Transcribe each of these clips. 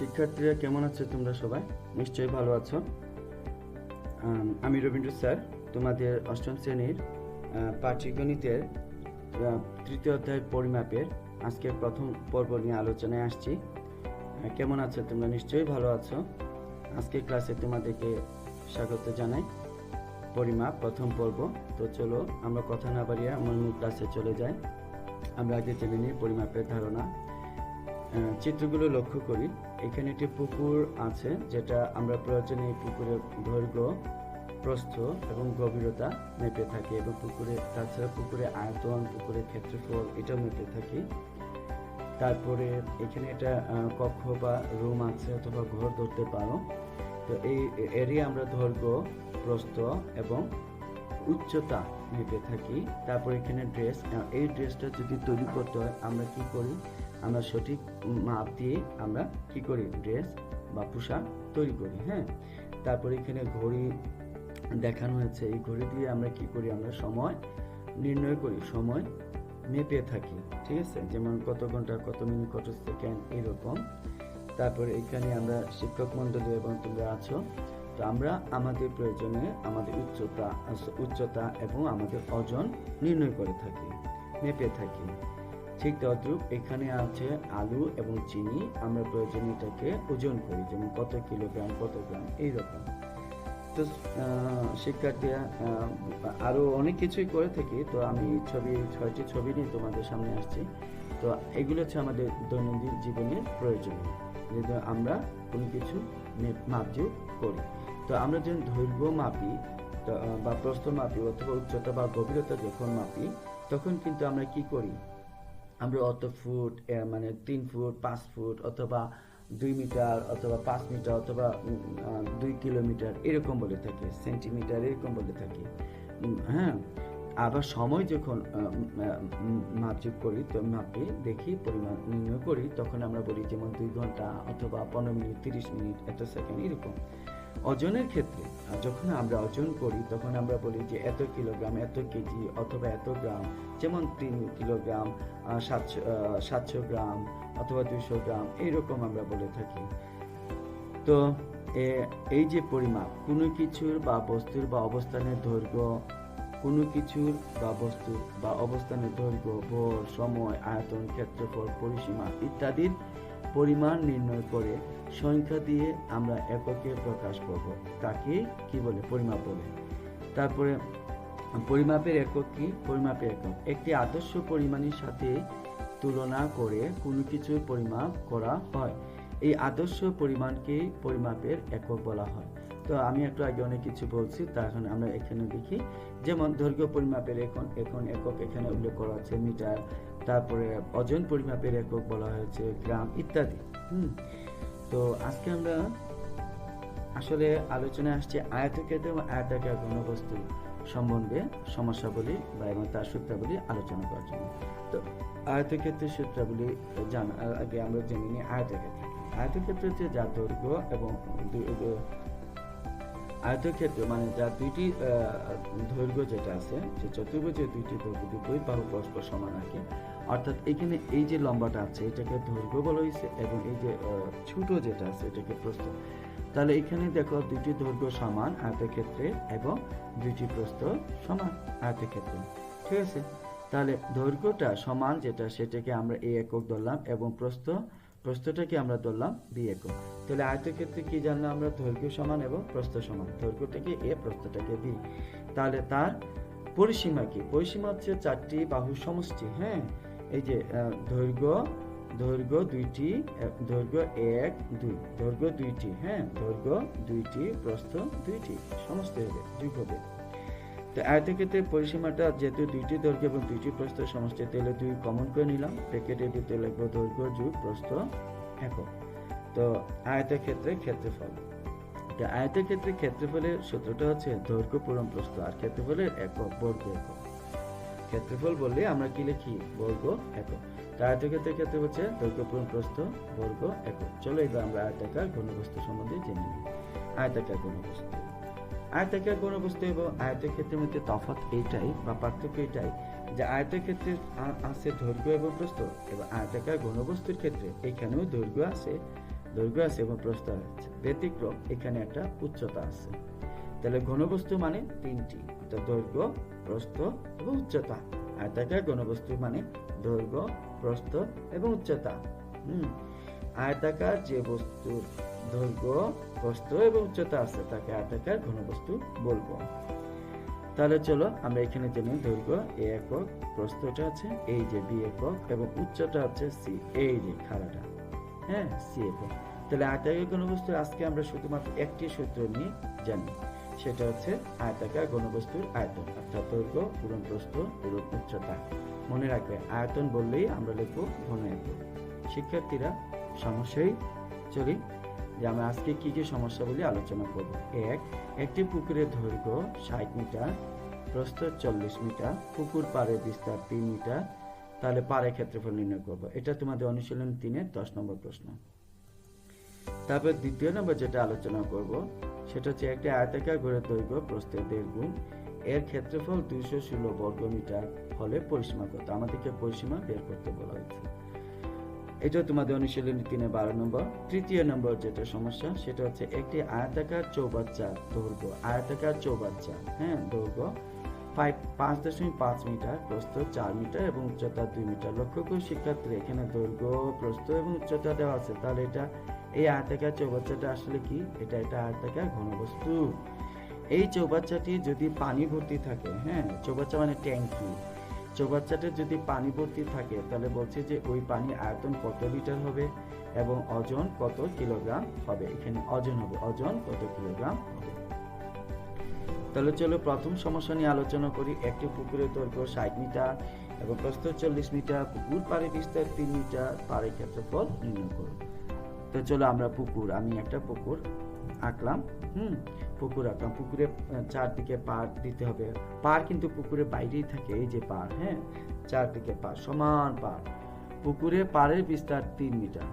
শিক্ষার্থীরা কেমন আছো তোমরা সবাই? নিশ্চয়ই ভালো আছো। আমি রবীন্দ্র স্যার, তোমাদের অষ্টম শ্রেণীর পাটিগণিতের তৃতীয় অধ্যায় পরিমাপের আজকের প্রথম পর্ব নিয়ে আলোচনায় আসছি। কেমন আছো তোমরা? নিশ্চয়ই ভালো আছো। আজকের ক্লাসে তোমাদেরকে স্বাগত জানাই। পরিমাপ প্রথম পর্ব। তো চলো আমরা কথা না বাড়িয়ে আমার মূল ক্লাসে চলে যাই। আমরা আগে জেনে নিই পরিমাপের ধারণা। চিত্রগুলো লক্ষ্য করি। এখানে একটি পুকুর আছে, যেটা আমরা প্রয়োজনে এই পুকুরের দৈর্ঘ্য, প্রস্থ এবং গভীরতা মেপে থাকি, এবং তাছাড়া পুকুরে আয়তন, পুকুরের ক্ষেত্রফল এটাও মেপে থাকি। তারপরে এখানে একটা কক্ষ বা রুম আছে অথবা ঘর ধরতে পারো। তো এই এরিয়া আমরা দৈর্ঘ্য, প্রস্থ এবং উচ্চতা মেপে থাকি। তারপর এখানে ড্রেস, এই ড্রেসটা যদি তৈরি করতে হয় আমরা কি করি? আমরা সঠিক মাপ দিয়ে আমরা কি করি? ড্রেস বা পোশাক তৈরি করি। হ্যাঁ, তারপর এখানে ঘড়ি দেখানো হয়েছে। এই ঘড়ি দিয়ে আমরা কি করি? আমরা সময় নির্ণয় করি, সময় মেপে থাকি। ঠিক আছে, যেমন কত ঘন্টা, কত মিনিট, কত সেকেন্ড, এরকম। তারপর এখানে আমরা শিক্ষক মন্ডলী এবং তোমরা আছো। তো আমরা আমাদের প্রয়োজনে আমাদের উচ্চতা এবং আমাদের ওজন নির্ণয় করে থাকি, মেপে থাকি। ঠিক তদ্রূপ এখানে আছে আলু এবং চিনি। আমরা প্রয়োজনে এটাকে ওজন করি, যেমন কত কিলোগ্রাম, কত গ্রাম, এইরকম। তো শিক্ষার্থীরা আরও অনেক কিছুই করে থাকি। তো আমি 6টি ছবি নিয়ে তোমাদের সামনে আসছি। তো এগুলো হচ্ছে আমাদের দৈনন্দিন জীবনের প্রয়োজনীয়, যেহেতু আমরা কোনো কিছু মাপযোগ করি। তো আমরা যখন দৈর্ঘ্য মাপি বা প্রস্থ মাপি অথবা উচ্চতা বা গভীরতা যখন মাপি, তখন কিন্তু আমরা কি করি? আমরা অত ফুট, মানে 3 ফুট, 5 ফুট অথবা 2 মিটার অথবা 5 মিটার অথবা 2 কিলোমিটার এরকম বলে থাকি, সেন্টিমিটার এরকম বলে থাকি। হ্যাঁ, আবার সময় যখন মাপযোগ করি, তো মাপে দেখি, পরিমাণ নির্ণয় করি, তখন আমরা বলি যেমন 2 ঘন্টা অথবা 15 মিনিট, 30 মিনিট, 1 সেকেন্ড, এরকম। ওজনের ক্ষেত্রে যখন আমরা ওজন করি, তখন আমরা বলি যে এত কিলোগ্রাম, এত কেজি অথবা এত গ্রাম, যেমন 3 কিলোগ্রাম, 700 গ্রাম অথবা 200 গ্রাম, এইরকম আমরা বলে থাকি। তো এই যে পরিমাপ, কোনো কিছুর বা বস্তুর বা অবস্থানের দৈর্ঘ্য, কোনো কিছুর বা বস্তুর বা অবস্থানের দৈর্ঘ্য, ভর, সময়, আয়তন, ক্ষেত্রফল, পরিসীমা ইত্যাদির পরিমাণ নির্ণয় করে সংখ্যা দিয়ে আমরা এককে প্রকাশ করব, তাকে কি বলে? পরিমাপ বলে। তারপরে পরিমাপের একক কি? পরিমাপের একক একটি আদর্শ পরিমাণের সাথে তুলনা করে কোনো কিছুর পরিমাপ করা হয়। এই আদর্শ পরিমাণকে পরিমাপের একক বলা হয়। তো আমি একটু আগে অনেক কিছু বলছি, তা এখন আমরা এখানে দেখি। যেমন দৈর্ঘ্য পরিমাপের একক এখানে উল্লেখ করা আছে মিটার। তারপরে ওজন পরিমাপের একক বলা হয়েছে গ্রাম ইত্যাদি। তো আজকে আমরা আসলে আলোচনায় আসছে আয়তক্ষেত্র এবং আয়তাকার ঘনবস্তু সম্বন্ধে সমস্যাবলী বা এবং তার সূত্রাবলী আলোচনা করার জন্য। তো আয়তক্ষেত্রের সূত্রাবলী জানার আগে আমরা জেনে নিই আয়তক্ষেত্র। আয়তক্ষেত্র হচ্ছে যার দৈর্ঘ্য এবং আয়তক্ষেত্র মানে যার দুইটি দৈর্ঘ্য যেটা আছে, যে চতুর্ভুজের দুইটি দৈর্ঘ্য, দুই বাহু পরস্পর সমান রাখে। অর্থাৎ এখানে এই যে লম্বাটা আছে এটাকে দৈর্ঘ্য বলা হয়েছে, এবং এই যে ছোট যেটা আছে এটাকে প্রস্থ। তাহলে এখানে দেখো দুইটি দৈর্ঘ্য সমান আয়তক্ষেত্রে এবং দুইটি প্রস্থ সমান আয়তক্ষেত্রে। ঠিক আছে, তাহলে দৈর্ঘ্যটা সমান যেটা, সেটাকে আমরা এ একক ধরলাম, এবং প্রস্থটাকে আমরা ধরলাম বি একক। তাহলে আয়তক্ষেত্রে কি জানলাম আমরা? দৈর্ঘ্য সমান এবং প্রস্থ সমান। দৈর্ঘ্যটাকে এ, প্রস্থটাকে বি। তাহলে তার পরিসীমা কি? পরিসীমা হচ্ছে 4টি বাহুর সমষ্টি। হ্যাঁ, এই যে দৈর্ঘ্য 2টি, দৈর্ঘ্য 1, 2, দৈর্ঘ্য 2টি, হ্যাঁ, দৈর্ঘ্য 2টি, প্রস্থ 2টি, সমষ্টি হবে, যোগ হবে। তো আয়তক্ষেত্রের পরিসীমাটা যেহেতু 2টি দৈর্ঘ্য এবং 2টি প্রস্থ সমষ্টি, তাহলে 2 কমন করে নিলাম, ব্র্যাকেটের ভিতরে লিখবো দৈর্ঘ্য যোগ প্রস্থ একক। তো আয়তক্ষেত্রের ক্ষেত্রফল, তো আয়তক্ষেত্রের ক্ষেত্রফলের সূত্রটা হচ্ছে দৈর্ঘ্য পূরণ প্রস্থ, আর ক্ষেত্রফলের একক বর্গ একক। ক্ষেত্রফল বললে আমরা কি লিখি? বর্গ একক। তো আয়তক্ষেত্রের ক্ষেত্রে হচ্ছে দৈর্ঘ্য পূরণ প্রস্থ বর্গ একক। চলো এবার আমরা আয়তাকার ঘনবস্তু সম্বন্ধে জেনে নিই। আয়তাকার ঘনবস্তু, আয়তাকার ঘনবস্তু এবং আয়তক্ষেত্রের মধ্যে তফাৎ এইটাই বা পার্থক্য এটাই যে আয়তক্ষেত্রে আছে দৈর্ঘ্য এবং প্রস্থ, এবং আয়তাকার ঘনবস্তুর ক্ষেত্রে এখানেও দৈর্ঘ্য আছে দৈর্ঘ্য আছে এবং প্রস্থ আছে। ব্যতিক্রম এখানে একটা উচ্চতা আছে। তাহলে ঘনবস্তু মানে তিনটি, অর্থাৎ দৈর্ঘ্য, প্রস্থ এবং উচ্চতা। আয়তাকার ঘনবস্তু মানে দৈর্ঘ্য, প্রস্থ এবং উচ্চতা। আয়তাকার যে বস্তুর দৈর্ঘ্য, প্রস্থ এবং উচ্চতা আছে তাকে আয়তাকার ঘনবস্তু বলবো। তাহলে চলো আমরা এখানে জেনে দৈর্ঘ্য এ একক, প্রস্থটা আছে এই যে বি একক এবং উচ্চতা আছে সি, এই যে খাড়াটা, হ্যাঁ সি একক। তাহলে আয়তাকার ঘনবস্তুর আজকে আমরা শুধুমাত্র একটি সূত্র নিয়ে জানি, সেটা হচ্ছে আয়তাকার ঘনবস্তুর আয়তন, অর্থাৎ দৈর্ঘ্য পূরণ প্রস্থ পূরণ উচ্চতা। মনে রাখবে আয়তন বললেই আমরা লিখবো ঘন একক। শিক্ষার্থীরা সমস্যায় চলি যে আমরা আজকে কি কি সমস্যাগুলি আলোচনা করব। একটি পুকুরের দৈর্ঘ্য 60 মিটার, প্রস্থ 40 মিটার, পুকুর পাড়ের বিস্তার 3 মিটার, তাহলে পাড়ের ক্ষেত্রফল নির্ণয় করব। এটা তোমাদের অনুশীলন 3-এর 10 নম্বর প্রশ্ন। তারপর দ্বিতীয় নম্বর যেটা আলোচনা করব সেটা হচ্ছে একটি আয়তাকার ঘরের দৈর্ঘ্য প্রস্থের 1.5 গুণ, এর ক্ষেত্রফল 216 বর্গ মিটার হলে পরিসীমা কত? আমাদেরকে পরিসীমা বের করতে বলা হয়েছে। এটা তোমাদের অনুশীলনী 3-এর 12 নম্বর। তৃতীয় নম্বর যেটা সমস্যা সেটা হচ্ছে একটি আয়তাকার চৌবাচ্চার দৈর্ঘ্য, আয়তাকার চৌবাচ্চা, হ্যাঁ দৈর্ঘ্য 5.5 মিটার, প্রস্থ 4 মিটার এবং উচ্চতা 2 মিটার। লক্ষ্য করে শিক্ষার্থী এখানে দৈর্ঘ্য, প্রস্থ এবং উচ্চতা দেওয়া আছে, তাহলে এটা এই আয়তাকার চৌবাচ্চাটা আসলে কি? এটা আয়তাকার ঘনবস্তু। এই চৌবাচ্চাটি যদি পানি ভর্তি থাকে, হ্যাঁ চৌবাচ্চা মানে ট্যাঙ্কি, চৌবাচ্চাটা যদি পানি ভর্তি থাকে তাহলে বলছে যে ওই পানির আয়তন কত লিটার হবে এবং ওজন কত কিলোগ্রাম হবে। এখানে ওজন হবে, ওজন কত কিলোগ্রাম হবে। তাহলে চলো প্রথম সমস্যা নিয়ে আলোচনা করি। একটি পুকুরের দৈর্ঘ্য 60 মিটার এবং প্রস্থ 40 মিটার, পুকুর পাড়ে বিস্তার 3 মিটার, পাড়ের ক্ষেত্রফল নির্ণয় করো। তো চলো আমরা আমি একটা পুকুর আঁকলাম। পুকুর আঁকলাম, পুকুরে চারদিকে পাড় দিতে হবে। পাড় কিন্তু পুকুরের বাইরেই থাকে, এই যে পাড়, হ্যাঁ চারদিকে পাড়, সমান পাড়। পুকুরের পাড়ের বিস্তার 3 মিটার,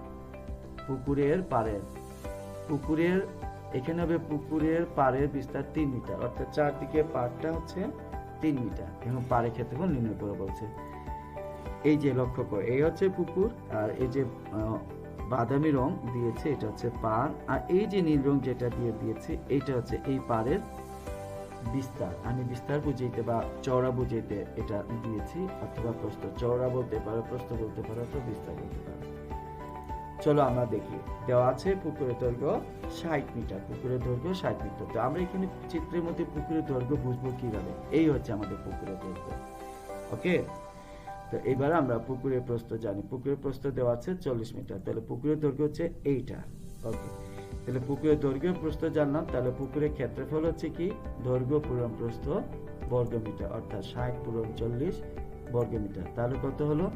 এখানে হবে পুকুরের পাড়ের বিস্তার 3 মিটার, অর্থাৎ চারদিকে পাড়টা হচ্ছে 3 মিটার এবং পাড়ের ক্ষেত্রফল নির্ণয় করে বলছে। এই যে লক্ষ্য করো, এই হচ্ছে পুকুর আর এই যে বাদামি রং দিয়েছে এটা হচ্ছে পাড়, আর এই যে নীল রং যেটা দিয়েছে এটা হচ্ছে এই পাড়ের বিস্তার। আমি বিস্তার বুঝাইতে বা চওড়া বুঝাইতে এটা দিয়েছি, অথবা প্রস্থ। চওড়া বলতে পারো, প্রস্থ বলতে পারো, অথবা বিস্তার বলতে পারো। চলো আমরা দেখি, দেওয়া আছে পুকুরের দৈর্ঘ্য 60 মিটার, পুকুরের দৈর্ঘ্য 60 মিটার। তো আমরা এখানে চিত্রের মধ্যে পুকুরের দৈর্ঘ্য বুঝবো কিভাবে? এই হচ্ছে আমাদের পুকুরের দৈর্ঘ্য। ওকে, তো এবার আমরা পুকুরের প্রস্থ জানি। পুকুরের প্রস্থ দেওয়া আছে 40 মিটার, তাহলে পুকুরের দৈর্ঘ্য হচ্ছে এইটা। ওকে, তাহলে পুকুরের দৈর্ঘ্য প্রস্থ জানলাম, তাহলে পুকুরের ক্ষেত্রফল হচ্ছে কি? দৈর্ঘ্য পূরণ প্রস্থ বর্গ মিটার, অর্থাৎ 60 পূরণ 40 বর্গ মিটার। তাহলে কত হলো?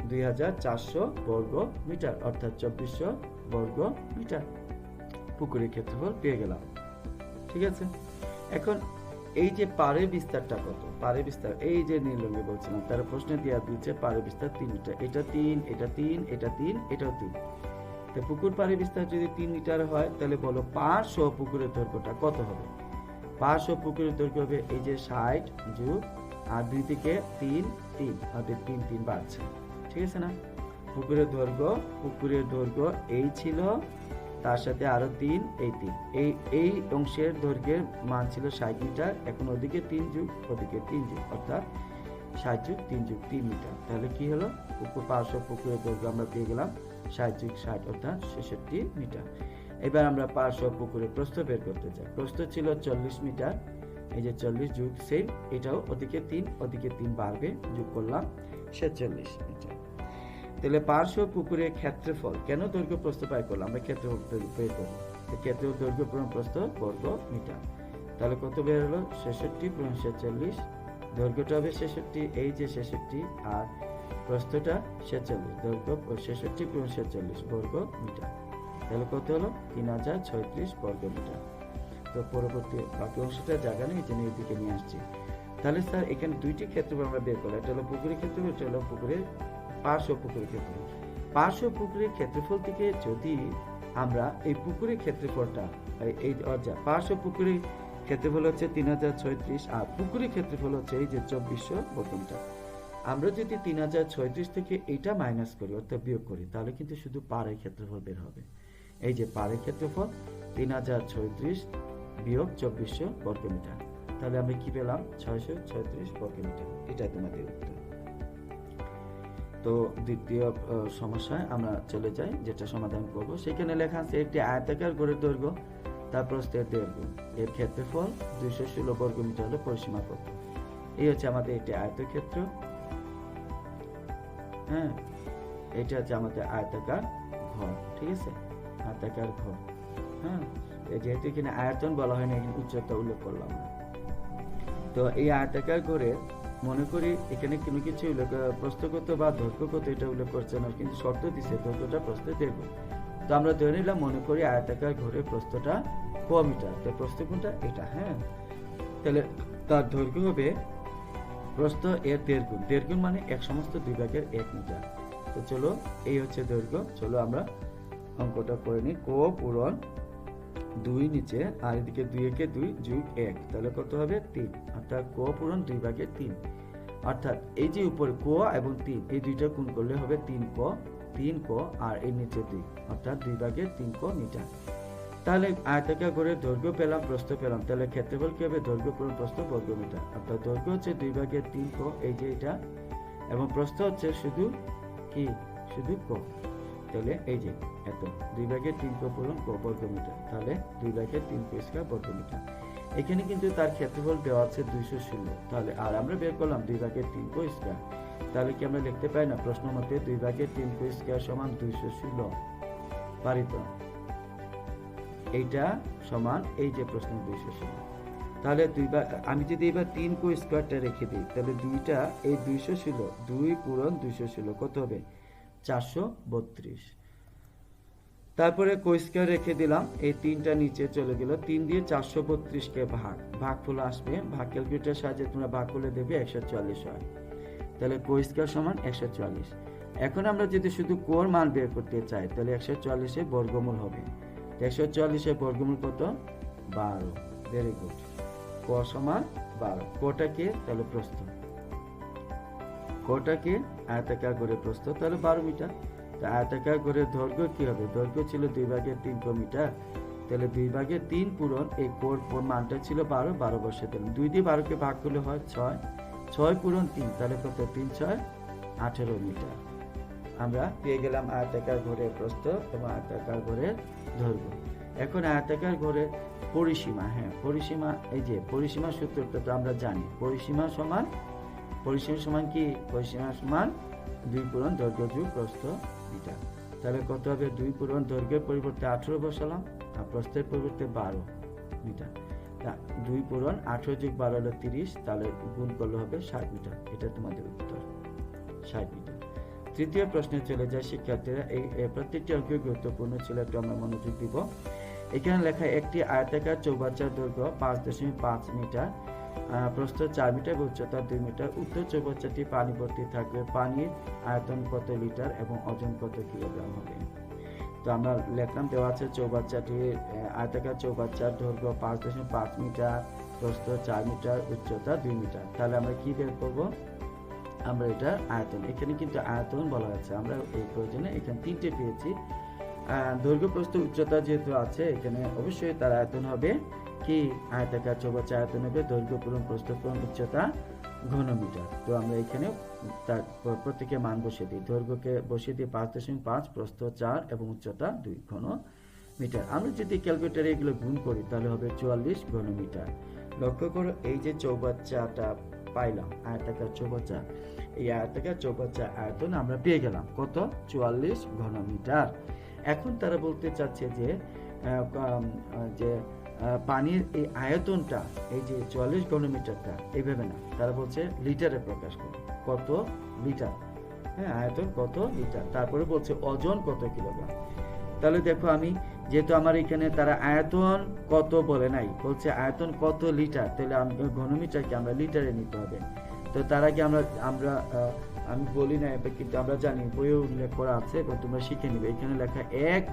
2400 বর্গ মিটার, অর্থাৎ 2400 বর্গ মিটার পুকুরের ক্ষেত্রফল পেয়ে গেলাম। ঠিক আছে, এখন এই যে পাড়ের বিস্তারটা কত? পাড়ের বিস্তার এই যে নীল রঙে বলছিলাম, তার প্রশ্নে দেওয়া দিয়েছে পাড়ের বিস্তার 3 মিটার। এটা 3, এটা 3, এটা 3, এটাও 3। তো পুকুর পাড়ের বিস্তার যদি 3 মিটার হয় তাহলে বলো পাড় সহ পুকুরের দৈর্ঘ্যটা কত হবে? পাড় সহ পুকুরের দৈর্ঘ্য হবে এই যে 60 যোগ আর 2 থেকে 3, 3 অর্থাৎ 3 3 বাড়ছে। ঠিক আছে না? পুকুরের দৈর্ঘ্য এই ছিল, তার সাথে আরো 3, এই 3, এই অংশের দৈর্ঘ্যের মান ছিল 60 মিটার। এখন ওদিকে 3 যোগ ওদিকে 3 যোগ, অর্থাৎ 60 যোগ 3 যোগ 3 মিটার। তাহলে কি হলো? পার্শ্ব পুকুরের দৈর্ঘ্য আমরা পেয়ে গেলাম 60 যোগ 60 অর্থাৎ 66 মিটার। এবার আমরা পার্শ্ব পুকুরের প্রস্থ বের করতে চাই। প্রস্থ ছিল 40 মিটার, এই যে 40 যোগ সেম, এটাও ওদিকে 3 ওদিকে 3 বাড়বে, যোগ করলাম 46 মিটার। তাহলে পার্শ্ব পুকুরের ক্ষেত্রফল, কেন দৈর্ঘ্য প্রস্থ বাই করলাম? আমরা ক্ষেত্রফল বের করবো। ক্ষেত্রফল দৈর্ঘ্য পূরণ প্রস্থ বর্গ মিটার, তাহলে কত বের হলো? 66 পূরণ 46, দৈর্ঘ্যটা হবে 66, এই যে 66 আর প্রস্থটা 46, দৈর্ঘ্য 66 পূরণ 46 বর্গ মিটার। তাহলে কত হলো? 3036 বর্গ মিটার। তো পরবর্তী বাকি অংশটা জায়গা নেই, এই জন্য এদিকে নিয়ে আসছি। তাহলে স্যার এখানে দুইটি ক্ষেত্রফল আমরা বের করলাম, এটা হলো পুকুরের ক্ষেত্রফল, এটা হলো পুকুরের পার্শ্ব পুকুরের ক্ষেত্রফল। পার্শ্ব পুকুরের ক্ষেত্রফল থেকে যদি আমরা এই পুকুরের ক্ষেত্রফলটা পার্শ্ব পুকুরের ক্ষেত্রফল হচ্ছে 3036 আর পুকুরের ক্ষেত্রফল হচ্ছে এই যে 2400 বর্গ মিটার। আমরা যদি 3036 থেকে এটা মাইনাস করি অর্থাৎ বিয়োগ করি, তাহলে কিন্তু শুধু পাড়ের ক্ষেত্রফল বের হবে। এই যে পাড়ের ক্ষেত্রফল 3036 বিয়োগ 2400 বর্গমিটার। তাহলে আমরা কি পেলাম? 636 বর্গমিটার। এটাই তোমাদের উত্তর। তো দ্বিতীয় সমস্যায় আমরা চলে যাই, যেটা সমাধান করব। সেখানে লেখা আছে একটি আয়তাকার ঘরের দৈর্ঘ্য তার প্রস্থের দৈর্ঘ্য এর ক্ষেত্রফল 216 বর্গমিটার হলে পরিসীমা কত? এই হচ্ছে আমাদের একটি আয়তক্ষেত্র। হ্যাঁ, এটা হচ্ছে আমাদের আয়তাকার ঘর, ঠিক আছে, আয়তাকার ঘর। হ্যাঁ, যেহেতু এখানে আয়তন বলা হয় না, এখানে উচ্চতা উল্লেখ করলাম না। তো এই আয়তাকার ঘরে মনে করি এখানে কোনো কিছু প্রস্থ কত বা দৈর্ঘ্য কত এটা উল্লেখ করছে না, কিন্তু শর্ত দিচ্ছে দৈর্ঘ্যটা প্রস্থের দৈর্ঘ্য। তো আমরা ধরে নিলাম, মনে করি আয়তাকার ঘরের প্রস্থটা ক মিটার। তো প্রস্থ কোনটা? এটা। হ্যাঁ, তাহলে তার দৈর্ঘ্য হবে প্রস্থ এর দেড় গুণ। দেড় গুণ মানে এক সমস্ত 2/1 মিটার। তো চলো, এই হচ্ছে দৈর্ঘ্য। চলো আমরা অঙ্কটা করে নিই। ক পূরণ 2 নিচে, আর এদিকে 2 যোগ 1, তাহলে কত হবে? 3। অর্থাৎ ক পূরণ 2/3। অর্থাৎ এই যে উপরে ক এবং 3, এই দুইটা গুণ করলে হবে 3 ক, আর এর নিচে 2, অর্থাৎ 2/3 ক মিটার। তাহলে আয়তাকার ঘরের দৈর্ঘ্য পেলাম, প্রস্থ পেলাম, তাহলে ক্ষেত্রফল কি হবে? দৈর্ঘ্য পূরণ প্রস্থ বর্গমিটার। অর্থাৎ দৈর্ঘ্য হচ্ছে 2/3 ক, এই যে এটা, এবং প্রস্থ হচ্ছে শুধু কি? শুধু ক। তাহলে এই যে এত 2/3 ক পূরণ ক বর্গমিটার, তাহলে 2/3 ক স্কয়ার বর্গমিটার। এখানে কিন্তু তার ক্ষেত্রফল দেওয়া আছে 216। তাহলে আর আমরা বের করলাম 2/3 ক স্কয়ার। তাহলে কি আমরা লিখতে পাই না প্রশ্ন মতে 2/3 ক স্কয়ার সমান 216? পারি তো? এইটা সমান এই যে প্রশ্ন 216। তাহলে আমি যদি এবার 3 ক স্কয়ারটা রেখে দিই, তাহলে দুইটা এই 216, 2 পূরণ 216 কত হবে? 432। তারপরে ক স্কয়ার রেখে দিলাম, এই 3টা নিচে চলে গেল, 3 দিয়ে 432 কে ভাগফল আসবে, ভাগ ক্যালকুলেটরের সাহায্যে তোমরা ভাগ করলে দেবে 144 হয়। তাহলে ক স্কয়ার সমান 144। এখন আমরা যদি শুধু কোর মান বের করতে চাই, তাহলে 144 এর বর্গমূল হবে। 144 এর বর্গমূল কত? 12। Very good. ক সমান 12। কটা কে? তাহলে প্রস্থ। কটা কে? আয়তাকার ঘরের প্রস্থ, তাহলে 12 মিটার। তা আয়তাকার ঘরের দৈর্ঘ্য কি হবে? দৈর্ঘ্য ছিল 2/3 ক মিটার। তাহলে 2/3 পূরণ এই কোর মানটা ছিল 12, 12 বসে দিলাম। 2 দিয়ে 12 কে ভাগ করলে হয় 6, 6 পূরণ 3, তাহলে কত? 3 6 18 মিটার। আমরা পেয়ে গেলাম আয়তাকার ঘরের প্রস্থ এবং আয়তাকার ঘরের দৈর্ঘ্য। এখন আয়তাকার ঘরের পরিসীমা। হ্যাঁ, পরিসীমা, এই যে পরিসীমা সূত্রটা তো আমরা জানি। পরিসীমা সমান কি? পরিসীমা সমান 2 পূরণ দৈর্ঘ্য যোগ প্রস্থ মিটার। তাহলে কত হবে? 2 পূরণ দৈর্ঘ্যের পরিবর্তে 18 বসালাম, আর প্রস্থের পরিবর্তে 12 মিটার। 2 পূরণ 18 যোগ 12 হলো 30, তাহলে গুণ করলে হবে 60 মিটার। এটা তোমাদের উত্তর, 60 মিটার। তৃতীয় প্রশ্নে চলে যায় শিক্ষার্থীরা। এই প্রত্যেকটি অঙ্ক গুরুত্বপূর্ণ ছিল, একটু আমরা মনোযোগ দিব। এখানে লেখা একটি আয়তাকার চৌবাচ্চার দৈর্ঘ্য 5.5 মিটার, প্রস্থ 4 মিটার, উচ্চতা 2 মিটার। উক্ত চৌবাচ্চাটি পানি ভর্তি থাকবে। পানির আয়তন কত লিটার এবং ওজন কত কিলোগ্রাম হবে? তো আমরা লিখলাম, দেওয়া আছে চৌবাচ্চাটি, আয়তাকার চৌবাচ্চার দৈর্ঘ্য 5.5 মিটার, প্রস্থ 4 মিটার, উচ্চতা 2 মিটার। তাহলে আমরা কি বের করব? আমরা এটা আয়তন, এখানে কিন্তু আয়তন বলা হয়েছে, আমরা এই প্রয়োজনে এখানে 3টে পেয়েছি। দৈর্ঘ্য, প্রস্থ, উচ্চতা যেহেতু আছে, এখানে অবশ্যই তার আয়তন হবে কি? আয়তাকার চৌবাচ্চা আয়তন হবে দৈর্ঘ্য পূরণ প্রস্থ পূরণ উচ্চতা ঘনমিটার। তো আমরা এখানে তার প্রত্যেকে মান বসিয়ে দিই। দৈর্ঘ্যকে বসিয়ে দিই 5.5, প্রস্থ 4 এবং উচ্চতা 2 ঘনমিটার। আমরা যদি ক্যালকুলেটরে এগুলো গুণ করি, তাহলে হবে 44 ঘনমিটার। লক্ষ্য করো, এই যে চৌবাচ্চাটা পাইলাম, আয়তাকার চৌবাচ্চা, এই আয়তাকার চৌবাচ্চা আয়তন আমরা পেয়ে গেলাম কত? 44 ঘনমিটার। এখন তারা বলতে চাচ্ছে যে পানির এই আয়তনটা, এই যে 44 ঘনমিটারটা এইভাবে না, তারা বলছে লিটারে প্রকাশ করে। কত লিটার? হ্যাঁ, আয়তন কত লিটার। তারপরে বলছে ওজন কত কিলোগ্রাম। তাহলে দেখো, আমি যেহেতু আমার এখানে তারা আয়তন কত বলে নাই, বলছে আয়তন কত লিটার, তাহলে ঘনমিটারকে আমরা লিটারে নিতে হবে। তো তার আগে আমি বলি না, কিন্তু আমরা জানি, বইয়ে উল্লেখ করা আছে এবং তোমরা শিখে নিবে। এখানে লেখা 1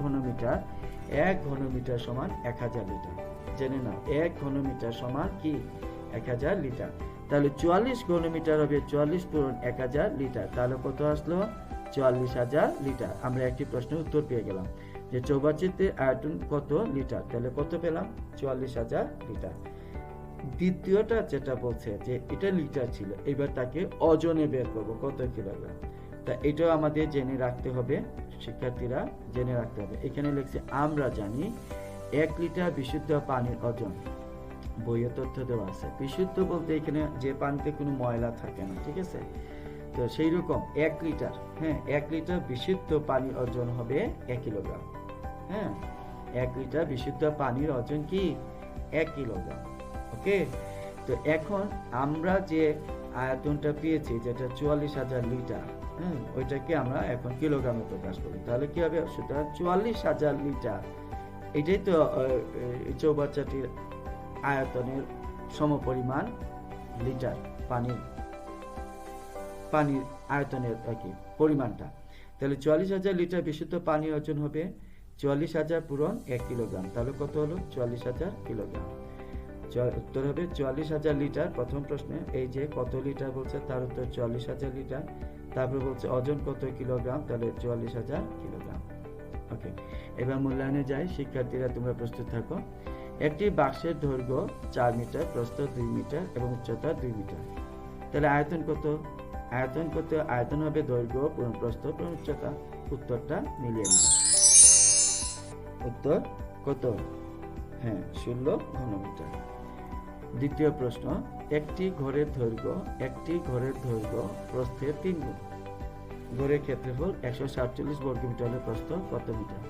ঘনমিটার সমান 1000 লিটার। জেনে নাও, 1 ঘনমিটার সমান কি? 1000 লিটার। তাহলে 44 ঘনমিটার হবে 44 পূরণ 1000 লিটার। তাহলে কত আসলো? 44,000 লিটার। আমরা একটি প্রশ্নের উত্তর পেয়ে গেলাম। যে চৌবাচ্চাটির আয়তন কত লিটার, তাহলে কত পেলাম 44,000 লিটার। দ্বিতীয়টা যেটা বলছে যে এটা লিটার ছিল, এবার তাকে ওজনে বের করবো কত কিলোগ্রাম। তা এটাও আমাদের জেনে রাখতে হবে, শিক্ষার্থীরা জেনে রাখতে হবে। এখানে লিখছে আমরা জানি 1 লিটার বিশুদ্ধ পানির ওজন, বইয়ে তথ্য দেওয়া আছে। বিশুদ্ধ বলতে এখানে যে পানিতে কোনো ময়লা থাকে না, ঠিক আছে। তো সেই রকম 1 লিটার, হ্যাঁ 1 লিটার বিশুদ্ধ পানির ওজন হবে 1 কিলোগ্রাম। হ্যাঁ 1 লিটার বিশুদ্ধ পানির ওজন কি 1 কিলোগ্রাম। ওকে, তো এখন আমরা যে আয়তনটা পেয়েছি যেটা 44,000 লিটার, ওইটাকে আমরা এখন কিলোগ্রামে প্রকাশ করি, তাহলে কি হবে, সেটা 44,000 লিটার। এটাই তো চৌবাচ্চাটির আয়তনের সমপরিমাণ লিটার পানির আয়তনের কি পরিমাণটা। তাহলে 44,000 লিটার বিশুদ্ধ পানি ওজন হবে 44,000 পূরণ 1 কিলোগ্রাম, তাহলে কত হলো 44,000 কিলোগ্রাম। উত্তর হবে 44,000 লিটার। প্রথম প্রশ্নে এই যে কত লিটার বলছে, তার উত্তর 44,000 লিটার। তারপর বলছে ওজন কত কিলোগ্রাম, তাহলে 44,000 কিলোগ্রাম। ওকে, এবার মূল্যায়নে যাই। শিক্ষার্থীরা তোমরা প্রস্তুত থাকো। একটি বাক্সের দৈর্ঘ্য 4 মিটার, প্রস্থ 2 মিটার এবং উচ্চতা 2 মিটার। তাহলে আয়তন কত, আয়তন হবে দৈর্ঘ্য পূরণ প্রস্থ পূরণ উচ্চতা। উত্তরটা মিলিয়ে নাও। উত্তর কত, হ্যাঁ 16 ঘনমিটার। দ্বিতীয় প্রশ্ন, একটি ঘরের দৈর্ঘ্য প্রস্থের 3 গুণ। ঘরের ক্ষেত্রফল 147 বর্গমিটার হলে প্রস্থ কত মিটার।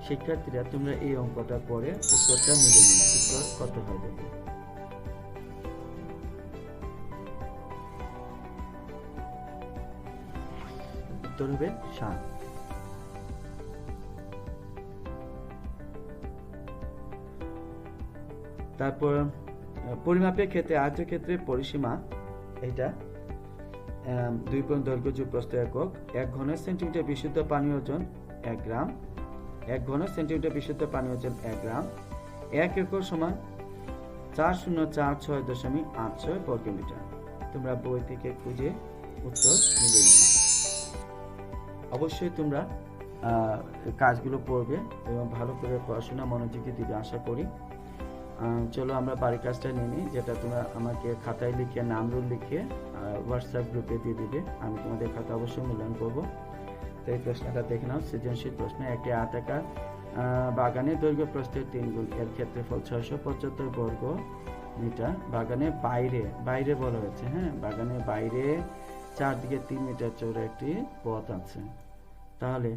শিক্ষার্থীরা তোমরা এই অঙ্কটা পরে উত্তরটা মিলে নিন, উত্তর কত হবে। উত্তর হবে 7। তারপর পরিমাপের ক্ষেত্রে আয়তক্ষেত্রের পরিসীমা, এটা 2 পূরণ দৈর্ঘ্য যোগ প্রস্থ একক। 1 ঘন সেন্টিমিটার বিশুদ্ধ পানি ওজন 1 গ্রাম। 1 ঘন সেন্টিমিটার বিশুদ্ধ পানি ওজন 1 গ্রাম। 1 একর সমান 4046.86 বর্গমিটার। তোমরা বই থেকে খুঁজে উত্তর মিলিয়ে নিও। অবশ্যই তোমরা কাজগুলো পড়বে এবং ভালো করে পড়াশোনা মনোযোগী দিবে আশা করি। চলো আমরা বাড়ির কাজটা নিয়ে নিই, যেটা তোমরা আমাকে খাতায় লিখে নাম রোল লিখে হোয়াটসঅ্যাপ গ্রুপে দিয়ে দিবে। আমি তোমাদের খাতা অবশ্যই মূল্যায়ন করবো। তো এই প্রশ্নটা দেখে নাও, সৃজনশীল প্রশ্ন। একটি আয়তাকার বাগানের দৈর্ঘ্য প্রস্থের 3 গুণ, এর ক্ষেত্রফল 675 বর্গ মিটার। বাগানের বাইরে বলা হয়েছে, হ্যাঁ বাগানের বাইরে চারদিকে 3 মিটার চৌড়া একটি পথ আছে। তাহলে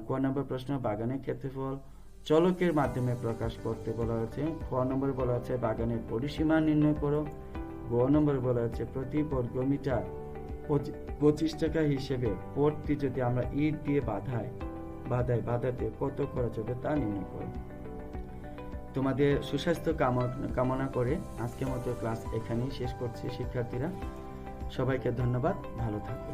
ক নম্বর প্রশ্ন, বাগানের ক্ষেত্রফল চলকের মাধ্যমে প্রকাশ করতে বলা হয়েছে। খ নম্বরে বলা হচ্ছে বাগানের পরিসীমা নির্ণয় করো। গ নম্বরে বলা হচ্ছে প্রতি বর্গ মিটার 25 টাকা হিসেবে পথটি যদি আমরা ইট দিয়ে বাধাতে কত খরচ হবে তা নির্ণয় করো। তোমাদের সুস্বাস্থ্য কামনা করে আজকের মতো ক্লাস এখানেই শেষ করছি। শিক্ষার্থীরা সবাইকে ধন্যবাদ, ভালো থাকবে।